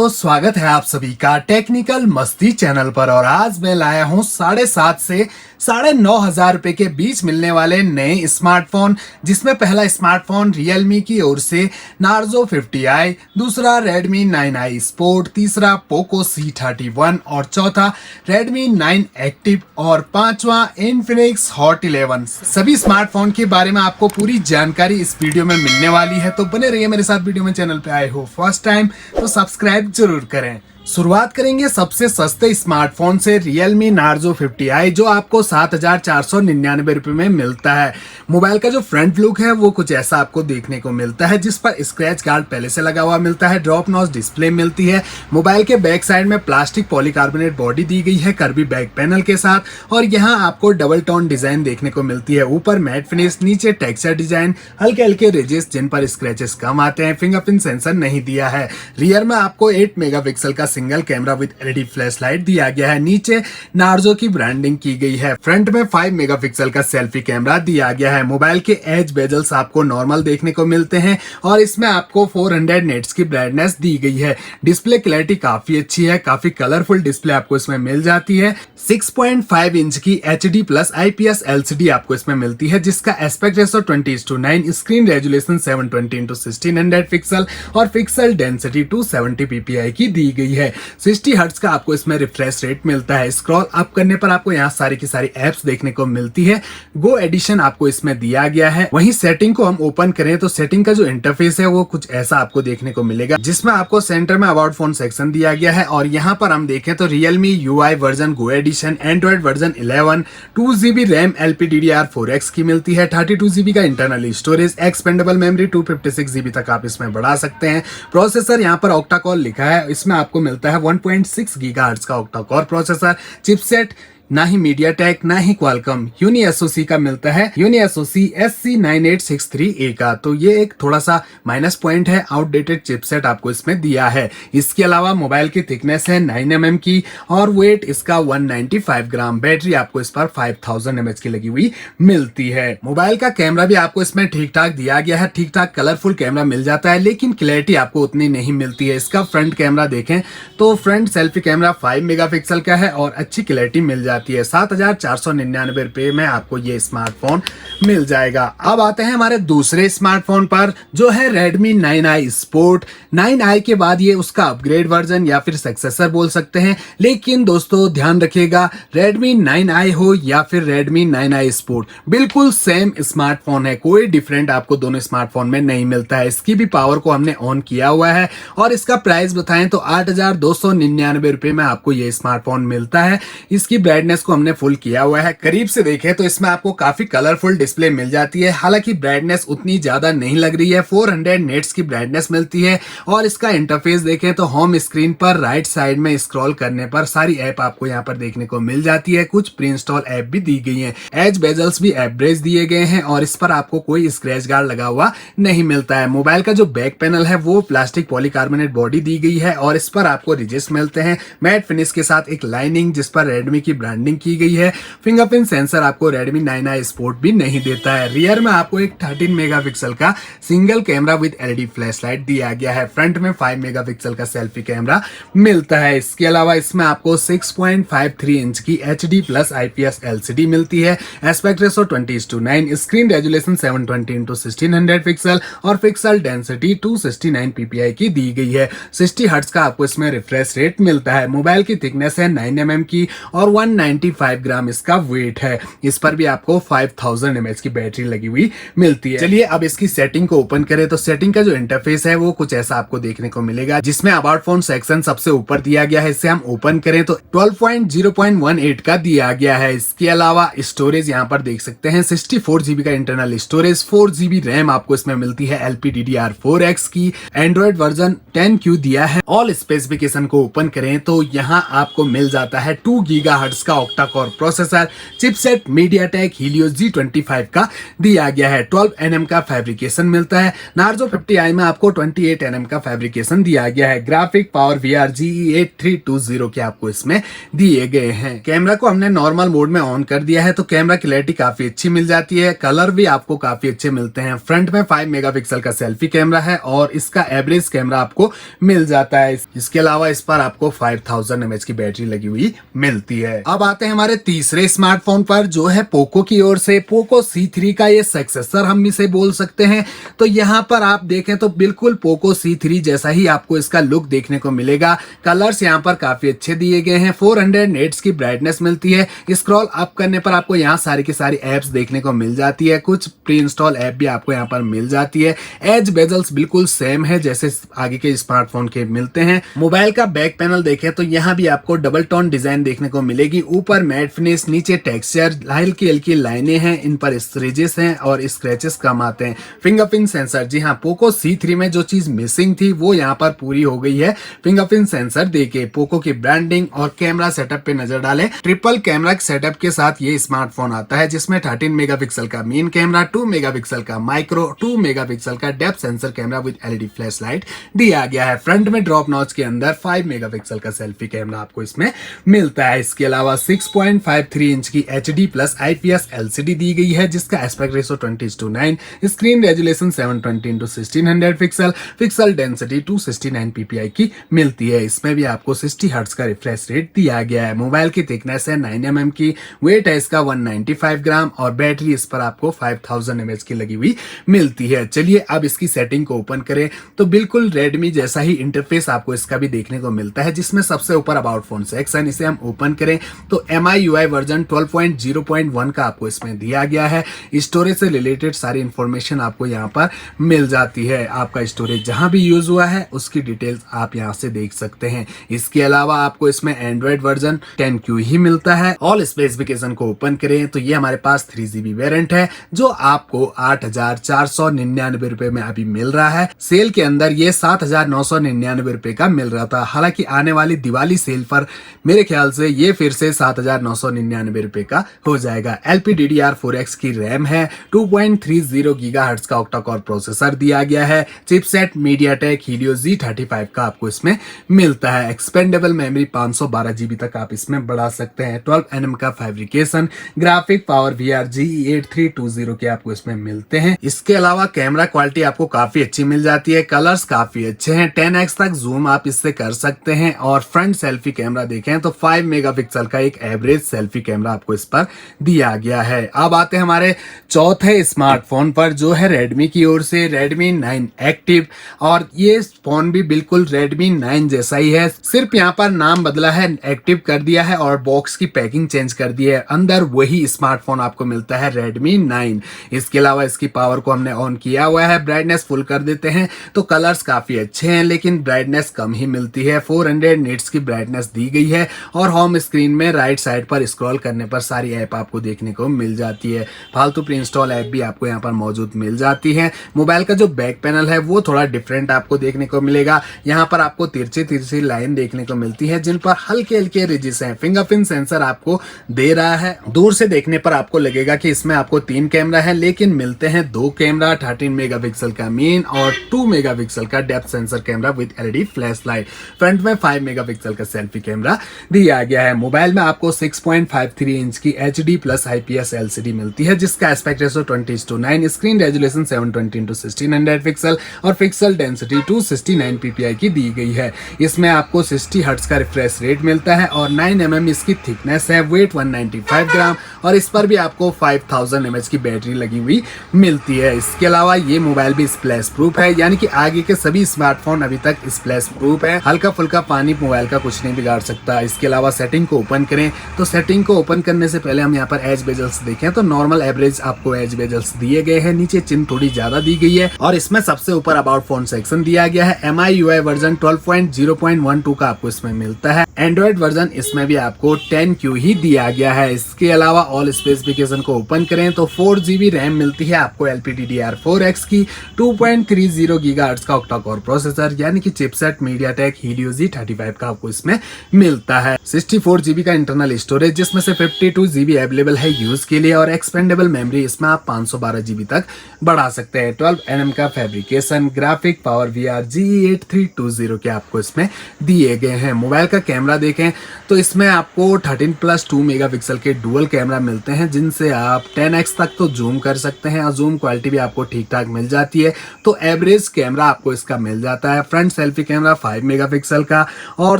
दोस्तों, स्वागत है आप सभी का टेक्निकल मस्ती चैनल पर। और आज मैं लाया हूँ 7,500 से 9,500 रुपए के बीच मिलने वाले नए स्मार्टफोन, जिसमें पहला स्मार्टफोन रियलमी की ओर से नार्जो 50i, दूसरा रेडमी 9i स्पोर्ट, तीसरा पोको C31 और चौथा रेडमी 9 एक्टिव और पांचवा इन्फिनिक्स हॉट 11। सभी स्मार्टफोन के बारे में आपको पूरी जानकारी इस वीडियो में मिलने वाली है, तो बने रहिए मेरे साथ। वीडियो में चैनल पे आए हो फर्स्ट टाइम तो सब्सक्राइब जरूर करें। शुरुआत करेंगे सबसे सस्ते स्मार्टफोन से, रियलमी नार्जो 50i, जो आपको 7,499 रुपए में मिलता है। मोबाइल का जो फ्रंट लुक है वो कुछ ऐसा आपको देखने को मिलता है, जिस पर स्क्रैच गार्ड पहले से लगा हुआ मिलता है, ड्रॉप नॉच डिस्प्ले मिलती है। मोबाइल के बैक साइड में प्लास्टिक पॉलीकार्बोनेट बॉडी दी गई है कर्वी बैक पैनल के साथ, और यहाँ आपको डबल टोन डिजाइन देखने को मिलती है। ऊपर मैट फिनिश, नीचे टेक्सचर डिजाइन, हल्के हल्के रेजेस जिन पर स्क्रैचेस कम आते हैं। फिंगरप्रिंट सेंसर नहीं दिया है। रियर में आपको 8 मेगापिक्सल का single camera with LED flash light दिया गया है। नीचे नार्जो की ब्रांडिंग की गई है। फ्रंट में 5 मेगापिक्सल का सेल्फी कैमरा दिया गया है। मोबाइल के एज बेजल्स आपको नॉर्मल देखने को मिलते हैं, और इसमें आपको 400 नेट्स की ब्राइटनेस दी गई है। डिस्प्ले क्लैरिटी काफी अच्छी है, काफी कलरफुल डिस्प्ले आपको इसमें मिल जाती है। 6.5 इंच की HD प्लस IPS LCD आपको इसमें मिलती है, जिसका aspect ratio 20:9, screen resolution 720x1600 pixel और पिक्सल डेंसिटी 270 ppi की दी गई है। 60 हर्ट्ज का आपको इसमें रिफ्रेश रेट मिलता है। स्क्रॉल अप करने पर आपको यहाँ सारी की सारी एप्स देखने को मिलती है। गो एडिशन आपको इसमें दिया गया है। वहीं सेटिंग को हम ओपन करें तो सेटिंग का जो इंटरफेस है वो कुछ ऐसा आपको देखने को मिलेगा, जिसमें आपको सेंटर में अबाउट फोन सेक्शन दिया गया है। और यहाँ पर हम देखें तो Realme UI version go edition, Android version 11, 2GB RAM LPDDR4X की मिलती है, 32GB का internal storage, expendable memory 256GB तक आप इसमें बढ़ा सकते हैं। प्रोसेसर यहाँ पर ऑक्टा कोर लिखा है, इसमें आपको मिलता है 1.6 गीगाहर्ट्ज का ऑक्टा कोर प्रोसेसर। चिपसेट ना ही मीडियाटेक ना ही क्वालकॉम, यूनिएसओसी का मिलता है, यूनिएसओसी SC9863A का। तो ये एक थोड़ा सा माइनस पॉइंट है, आउटडेटेड चिपसेट आपको इसमें दिया है। इसके अलावा मोबाइल की थिकनेस है 9 mm की, और वेट इसका 195 ग्राम। बैटरी आपको इस पर 5000 mAh की लगी हुई मिलती है। मोबाइल का कैमरा भी आपको इसमें ठीक ठाक दिया गया है, ठीक ठाक कलरफुल कैमरा मिल जाता है, लेकिन क्लैरिटी आपको उतनी नहीं मिलती है। इसका फ्रंट कैमरा देखें तो फ्रंट सेल्फी कैमरा 5 मेगापिक्सल का है और अच्छी क्लैरिटी मिल जाती है। 7,499 रुपए में आपको ये स्मार्टफोन मिल जाएगा। अब आते हैं हमारे दूसरे स्मार्टफोन पर, जो है Redmi 9i स्पोर्ट। 9i के बाद ये उसका अपग्रेड वर्जन या फिर सक्सेसर बोल सकते हैं, लेकिन दोस्तों ध्यान रखिएगा, Redmi 9i हो या फिर Redmi 9i स्पोर्ट, बिल्कुल सेम स्मार्टफोन है। कोई डिफरेंट आपको दोनों स्मार्टफोन में नहीं मिलता है। इसकी भी पावर को हमने ऑन किया हुआ है, और इसका प्राइस बताएं तो 8,299 रुपए में आपको ये स्मार्टफोन मिलता है। इसकी ब्राइटनेस को हमने फुल किया हुआ है। करीब से देखें तो इसमें आपको काफी कलरफुल डिस्प्ले मिल जाती है, हालांकि ब्राइटनेस उतनी ज्यादा नहीं लग रही है। 400 नेट्स की ब्राइटनेस मिलती है, और इसका इंटरफेस देखें तो होम स्क्रीन पर राइट साइड में स्क्रॉल करने पर सारी ऐप आपको यहाँ पर देखने को मिल जाती है। कुछ प्री इंस्टॉल ऐप भी दी गई है। एज बेजल्स भी एवरेज दिए गए हैं, और इस पर आपको कोई स्क्रैच गार्ड लगा हुआ नहीं मिलता है। मोबाइल का जो बैक पैनल है वो प्लास्टिक पॉलीकार्बोनेट बॉडी दी गई है, और इस पर आपको रिजेस मिलते हैं मैट फिनिश के साथ एक लाइनिंग, जिस पर रेडमी की ब्रांडिंग की गई है। फिंगरप्रिंट सेंसर आपको Redmi 9i स्पोर्ट भी नहीं देता है। रियर में आपको एक 13 मेगापिक्सल का single camera with LED flash light दिया गया है। फ्रंट में 5 मेगापिक्सल का सेल्फी कैमरा मिलता है। इसके अलावा इसमें आपको 6.53 इंच की HD प्लस IPS LCD मिलती है। Aspect ratio 20:9, screen resolution 720x1600 pixel और पिक्सल डेंसिटी 269 ppi की दी गई है। 60 हर्ट्ज का आपको इसमें रिफ्रेश रेट मिलता है। मोबाइल की थिकनेस है 9 mm की, और 195 ग्राम इसका वेट है। इस पर भी आपको 5000 mAh की बैटरी लगी हुई मिलती है। चलिए अब इसकी सेटिंग को ओपन करें तो सेटिंग का जो इंटरफेस है वो कुछ ऐसा आपको देखने को मिलेगा, जिसमें अबाउट फोन सेक्शन सबसे ऊपर दिया गया है। इसे हम ओपन करें तो 12.0.18 का दिया गया है। इसके अलावा स्टोरेज यहाँ पर देख सकते हैं 64GB का इंटरनल स्टोरेज, 4GB रैम आपको इसमें मिलती है LPDDR4X की। एंड्रॉइड वर्जन 10Q दिया है। ऑल स्पेसिफिकेशन को ओपन करें तो यहाँ आपको मिल जाता है 2 गीगाहर्ट्ज का का octa core processor, chipset MediaTek Helio G25 का दिया गया है। 12 nm का फैब्रिकेशन मिलता है। नार्जो 50i में आपको 28 nm का फैब्रिकेशन दिया गया है। ग्राफिक पावर VR GE8320 के आपको इसमें दिए गए हैं। कैमरा को हमने नॉर्मल मोड में ऑन कर दिया है तो कैमरा क्लैरिटी काफी अच्छी मिल जाती है। कलर भी आपको काफी अच्छे मिलते हैं। फ्रंट में 5 मेगापिक्सल का सेल्फी कैमरा है और इसका एवरेज कैमरा आपको मिल जाता है। इसके अलावा इस पर आपको 5000 mAh की बैटरी लगी हुई मिलती है। अब आते हैं हमारे तीसरे स्मार्टफोन पर जो है पोको की ओर से। पोको C3 का ये सक्सेसर हम इसे बोल सकते हैं। तो यहाँ पर आप देखें तो बिल्कुल पोको C3 जैसा ही आपको इसका लुक देखने को मिलेगा। कलर्स यहाँ पर काफी अच्छे दिए गए हैं। 400 नेट्स की ब्राइटनेस मिलती है। स्क्रॉल अप करने पर आपको यहाँ सारी की सारी एप्स देखने को मिल जाती है। कुछ प्री इंस्टॉल ऐप भी आपको यहाँ पर मिल जाती है। एज बेजल्स बिल्कुल सेम है जैसे आगे के स्मार्टफोन के मिलते हैं। मोबाइल का बैक पैनल देखें तो यहाँ भी आपको डबल टोन डिजाइन देखने को मिलेगी। ऊपर मैट फिनिश, नीचे टेक्सचर, हल्की हल्की लाइनें हैं, इन पर स्ट्रेचेस हैं और स्क्रैचेस कम आते हैं। फिंगरप्रिंट सेंसर, जी हाँ, पोको C3 में जो चीज मिसिंग थी वो यहाँ पर पूरी हो गई है। फिंगरप्रिंट सेंसर देके पोको की ब्रांडिंग और कैमरा सेटअप पे नजर डालें। ट्रिपल कैमरा सेटअप के साथ ये स्मार्टफोन आता है जिसमें 13 मेगापिक्सल का मेन कैमरा, 2 मेगापिक्सल का माइक्रो, 2 मेगापिक्सल का depth sensor camera with LED flash light दिया गया है। फ्रंट में ड्रॉप नॉच के अंदर 5 मेगापिक्सल का सेल्फी कैमरा आपको इसमें मिलता है। इसके अलावा 6.53 इंच की HD प्लस IPS LCD दी गई है जिसका aspect ratio 20:9, screen resolution 720x1600 pixel density 269 ppi की मिलती है। इसमें भी आपको 60 हर्ट्ज का रिफ्रेश रेट दिया गया है। मोबाइल की थिकनेस है 9 mm की, वेट है इसका 195 ग्राम और बैटरी इस पर आपको 5000 mAh की लगी हुई मिलती है। चलिए अब इसकी सेटिंग को ओपन करें तो बिल्कुल रेडमी जैसा ही इंटरफेस आपको इसका भी देखने को मिलता है जिसमें सबसे ऊपर अबाउट फोन सेक्शन, इसे हम ओपन करें तो MIUI वर्जन 12.0.1 का आपको इसमें दिया गया है। स्टोरेज से रिलेटेड सारी इंफॉर्मेशन आपको यहाँ पर मिल जाती है। आपका स्टोरेज जहां भी यूज हुआ है उसकी डिटेल्स आप यहाँ से देख सकते हैं। इसके अलावा आपको इसमें एंड्रॉइड वर्जन 10Q ही मिलता है। ऑल स्पेसिफिकेशन को ओपन करें तो ये हमारे पास 3GB वेरिएंट है जो आपको 8499 रुपए में अभी मिल रहा है। सेल के अंदर ये 7999 रुपए का मिल रहा था। हालांकि आने वाली दिवाली सेल पर मेरे ख्याल से ये फिर से 7999 रुपए का हो जाएगा। LPDDR4X की रैम है। 2.30 गीगाहर्ट्ज का ऑक्टा कोर प्रोसेसर दिया गया है। चिपसेट मीडियाटेक हीलियो G35 का आपको इसमें मिलता है। एक्सपेंडेबल मेमोरी 512GB तक आप इसमें बढ़ा सकते हैं। 12 nm का fabrication, graphic power VR GE8320 के आपको इसमें मिलते हैं। इसके अलावा कैमरा क्वालिटी आपको काफी अच्छी मिल जाती है। कलर्स काफी अच्छे हैं। 10x तक जूम आप इससे कर सकते हैं और फ्रंट सेल्फी कैमरा देखें तो 5 मेगापिक्सल का एक एवरेज सेल्फी कैमरा आपको इस पर दिया गया है। अब आते हैं हमारे चौथे स्मार्टफोन पर जो है रेडमी की ओर से, Redmi 9 Active। और ये फोन भी बिल्कुल Redmi 9 जैसा ही है, सिर्फ यहाँ पर नाम बदला है, एक्टिव कर दिया है और बॉक्स की पैकिंग चेंज कर दी है। अंदर वही स्मार्टफोन आपको मिलता है Redmi 9। इसके अलावा इसकी पावर को हमने ऑन किया हुआ है। ब्राइटनेस फुल कर देते हैं तो कलर्स काफी अच्छे हैं लेकिन ब्राइटनेस कम ही मिलती है। 400 निट्स की ब्राइटनेस दी गई है और होम स्क्रीन में राइट साइड पर स्क्रॉल करने पर सारी ऐप आपको देखने को मिल जाती है। फालतू प्री इंस्टॉल ऐप भी आपको यहाँ पर मौजूद मिल जाती है। मोबाइल का जो बैक पैनल है वो थोड़ा डिफरेंट आपको देखने को मिलेगा। यहाँ पर आपको तिरछी तिरछी लाइन देखने को मिलती है जिन पर हल्के हल्के रिजिस हैं। फिंगरप्रिंट सेंसर आपको दे रहा है। दूर से देखने पर आपको लगेगा कि इसमें आपको 3 कैमरा है लेकिन मिलते हैं 2 कैमरा, 13 मेगापिक्सल का मेन और 2 मेगापिक्सल का depth sensor camera with LED flash light. Front में 5 मेगापिक्सल का सेल्फी कैमरा दिया गया है। मोबाइल में आपको 6.53 इंच की HD प्लस IPS LCD मिलती है जिसका aspect ratio 20:9, screen resolution 720x1600 pixel और पिक्सल डेंसिटी 269 ppi की दी गई है। इसमें आपको 60 हर्ट्ज का रिफ्रेश रेट मिलता है और 9 mm इसकी थिकनेस है। वेट 195 ग्राम और इस पर भी आपको 5000 mAh की बैटरी लगी हुई मिलती है। इसके अलावा ये मोबाइल भी स्प्लैश प्रूफ है, यानी कि आगे के सभी स्मार्टफोन अभी तक स्प्लैश प्रूफ है। हल्का फुल्का पानी मोबाइल का कुछ नहीं बिगाड़ सकता। इसके अलावा सेटिंग को ओपन करें तो सेटिंग को ओपन करने से पहले हम यहाँ पर एज बेजल्स देखें तो नॉर्मल एवरेज आपको एज बेजल्स दिए गए हैं। नीचे चिन थोड़ी ज्यादा दी गई है और इसमें सबसे ऊपर अबाउट फोन सेक्शन दिया गया है। MIUI वर्जन 12.0.12 का आपको इसमें मिलता है। एंड्रॉइड वर्जन इसमें भी आपको 10Q ही दिया गया है। इसके अलावा ऑल स्पेसिफिकेशन को ओपन करें तो 4GB रैम मिलती है आपको LPDDR4X की। 2.30 गीगाहर्ट्ज का ऑक्टा कोर प्रोसेसर यानी कि चिपसेट मीडियाटेक हीलियो G35 का आपको इसमें मिलता है। 64GB का इंटरनल स्टोरेज जिसमें से 52 GB अवेलेबल है यूज के लिए और एक्सपेंडेबल मेमोरी इसमें आप 512 GB तक बढ़ा सकते हैं। 12 nm का fabrication, graphic power VR GE8320 के आपको इसमें दिए गए हैं। मोबाइल का कैमरा देखें तो इसमें आपको 13+2 मेगापिक्सल के डुअल कैमरा मिलते हैं जिनसे आप 10x तक तो जूम कर सकते हैं और जूम क्वालिटी भी आपको ठीक ठाक मिल जाती है। तो एवरेज कैमरा आपको इसका मिल जाता है। फ्रंट सेल्फी कैमरा 5 मेगापिक्सल का और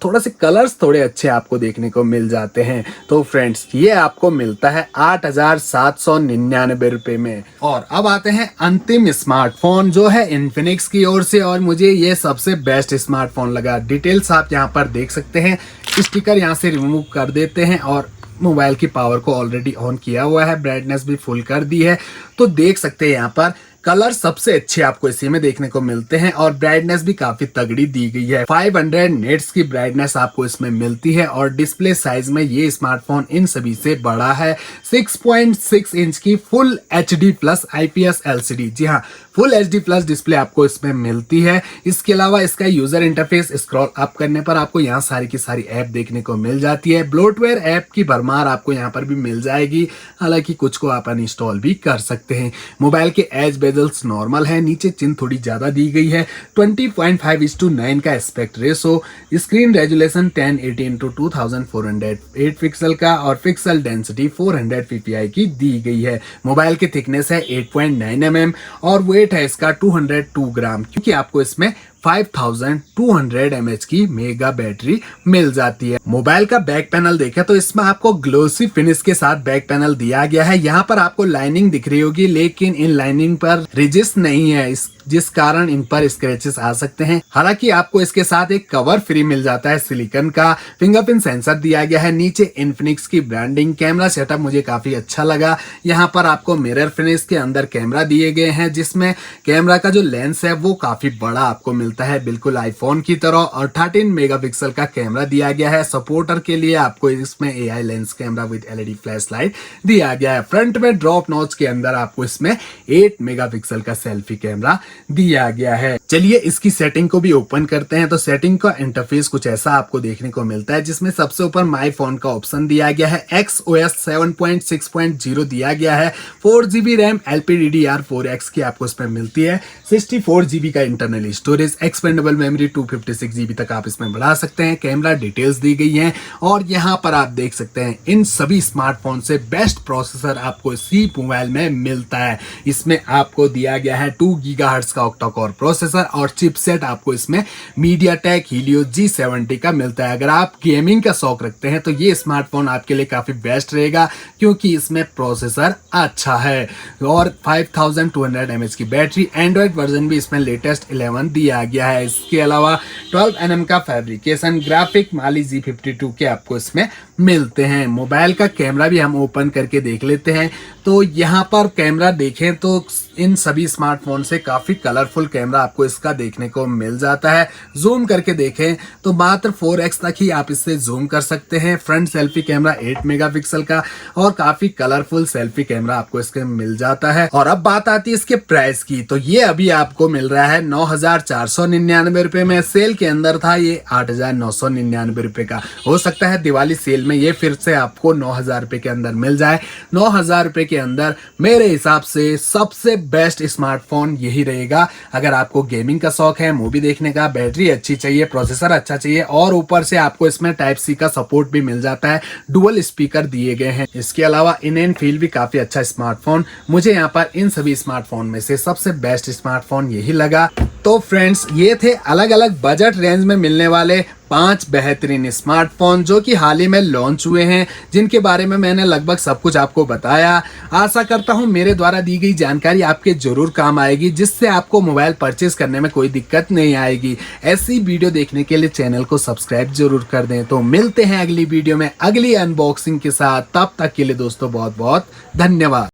थोड़ा से कलर्स थोड़े अच्छे आपको देखने को मिल जाते हैं। तो फ्रेंड्स ये आपको मिलता है 8,799 रुपए में। और अब आते हैं अंतिम स्मार्टफोन जो है इन्फिनिक्स की ओर से, और मुझे ये सबसे बेस्ट स्मार्टफोन लगा। डिटेल्स आप यहाँ पर देख सकते हैं। स्टिकर यहाँ से रिमूव कर देते हैं और मोबाइल की पावर को ऑलरेडी ऑन किया हुआ है, ब्राइटनेस भी फुल कर दी है। तो देख सकते हैं यहाँ पर कलर सबसे अच्छे आपको इसी में देखने को मिलते हैं और ब्राइटनेस भी काफी तगड़ी दी गई है। 500 नेट्स की ब्राइटनेस आपको इसमें मिलती है और डिस्प्ले साइज में ये स्मार्टफोन इन सभी से बड़ा है। 6.6 इंच की full HD plus IPS LCD, जी हाँ फुल HD प्लस डिस्प्ले आपको इसमें मिलती है। इसके अलावा इसका यूजर इंटरफेस स्क्रॉल अप करने पर आपको यहाँ सारी की सारी ऐप देखने को मिल जाती है। ब्लोटवेयर ऐप की भरमार आपको यहाँ पर भी मिल जाएगी, हालांकि कुछ को आप अनइंस्टॉल भी कर सकते हैं। मोबाइल के एज बेजल्स नॉर्मल है, नीचे चिन थोड़ी ज्यादा दी गई है। 20.5:9 का aspect ratio, screen resolution 1080x2408 pixel का और पिक्सल डेंसिटी 400 ppi की दी गई है। मोबाइल की थिकनेस है 8.9 mm और वेट है इसका 202 ग्राम, क्योंकि आपको इसमें 5200 mAh की मेगा बैटरी मिल जाती है। मोबाइल का बैक पैनल देखें तो इसमें आपको ग्लोसी फिनिश के साथ बैक पैनल दिया गया है। यहाँ पर आपको लाइनिंग दिख रही होगी, लेकिन इन लाइनिंग पर रिजिस नहीं है, जिस कारण इन पर स्क्रैचेस आ सकते हैं। हालांकि आपको इसके साथ एक कवर फ्री मिल जाता है सिलिकॉन का। फिंगरप्रिंट सेंसर दिया गया है। नीचे इन्फिनिक्स की ब्रांडिंग। कैमरा सेटअप मुझे काफी अच्छा लगा। यहाँ पर आपको मिरर फिनिश के अंदर कैमरा दिए गए हैं, जिसमें कैमरा का जो लेंस है वो काफी बड़ा आपको मिलता है, बिल्कुल आईफोन की तरह। और 13 मेगापिक्सल का कैमरा दिया गया है। सपोर्टर के लिए आपको इसमें AI lens camera with LED flash light दिया गया है। फ्रंट में ड्रॉप नॉच के अंदर आपको इसमें 8 मेगापिक्सल का सेल्फी कैमरा दिया गया है। चलिए इसकी सेटिंग को भी ओपन करते हैं। तो सेटिंग का इंटरफेस कुछ ऐसा आपको देखने को मिलता है, जिसमें सबसे ऊपर माई फोन का ऑप्शन दिया गया है। XOS 7.6.0 दिया गया है। 4GB रैम LPDDR4X की आपको इसमें मिलती है। 64GB का internal storage, expendable memory 256GB तक आप इसमें बढ़ा सकते हैं। कैमरा डिटेल्स दी गई हैं और यहाँ पर आप देख सकते हैं इन सभी स्मार्टफोन से बेस्ट प्रोसेसर आपको इसी मोबाइल में मिलता है। इसमें आपको दिया गया है 2 GHz का ऑक्टा कोर प्रोसेसर और चिपसेट आपको इसमें MediaTek Helio G70 का मिलता है। अगर आप गेमिंग का शौक रखते हैं तो ये स्मार्टफोन आपके लिए काफी बेस्ट रहेगा, क्योंकि इसमें प्रोसेसर अच्छा है। और 5200 mAh की बैटरी। एंड्रॉइड वर्जन भी इसमें लेटेस्ट 11 दिया गया है। इसके अलावा 12 nm का फैब्रिकेशन, ग्राफिक Mali G52 के आपको इसमें मिलते हैं। मोबाइल का कैमरा भी हम ओपन करके देख लेते हैं। तो यहाँ पर कैमरा देखें तो इन सभी स्मार्टफोन से काफी कलरफुल कैमरा आपको इसका देखने को मिल जाता है। जूम करके देखें तो मात्र 4x तक ही आप इससे जूम कर सकते हैं। फ्रंट सेल्फी कैमरा 8 मेगापिक्सल का और काफी कलरफुल सेल्फी कैमरा आपको इसके मिल जाता है। और अब बात आती है इसके प्राइस की। तो ये अभी आपको मिल रहा है 9,499 रुपए में। सेल के अंदर था ये 8,999 रुपए का। हो सकता है दिवाली सेल में ये फिर से आपको 9,000 रुपए के अंदर मिल जाए। 9,000 रुपए के अंदर मेरे हिसाब से सबसे बेस्ट स्मार्टफोन यही रहेगा। अगर आपको गेमिंग का शौक है, मूवी देखने का, बैटरी अच्छी चाहिए, प्रोसेसर अच्छा चाहिए और ऊपर से आपको इसमें Type-C का सपोर्ट भी मिल जाता है। डुअल स्पीकर दिए गए हैं। इसके अलावा इन एंड फील भी काफी अच्छा स्मार्टफोन। मुझे यहाँ पर इन सभी स्मार्टफोन में से सबसे बेस्ट स्मार्टफोन यही लगा। तो फ्रेंड्स ये थे अलग अलग बजट रेंज में मिलने वाले 5 बेहतरीन स्मार्टफोन जो कि हाल ही में लॉन्च हुए हैं, जिनके बारे में मैंने लगभग सब कुछ आपको बताया। आशा करता हूं मेरे द्वारा दी गई जानकारी आपके जरूर काम आएगी, जिससे आपको मोबाइल परचेज करने में कोई दिक्कत नहीं आएगी। ऐसी वीडियो देखने के लिए चैनल को सब्सक्राइब जरूर कर दें। तो मिलते हैं अगली वीडियो में अगली अनबॉक्सिंग के साथ। तब तक के लिए दोस्तों बहुत बहुत धन्यवाद।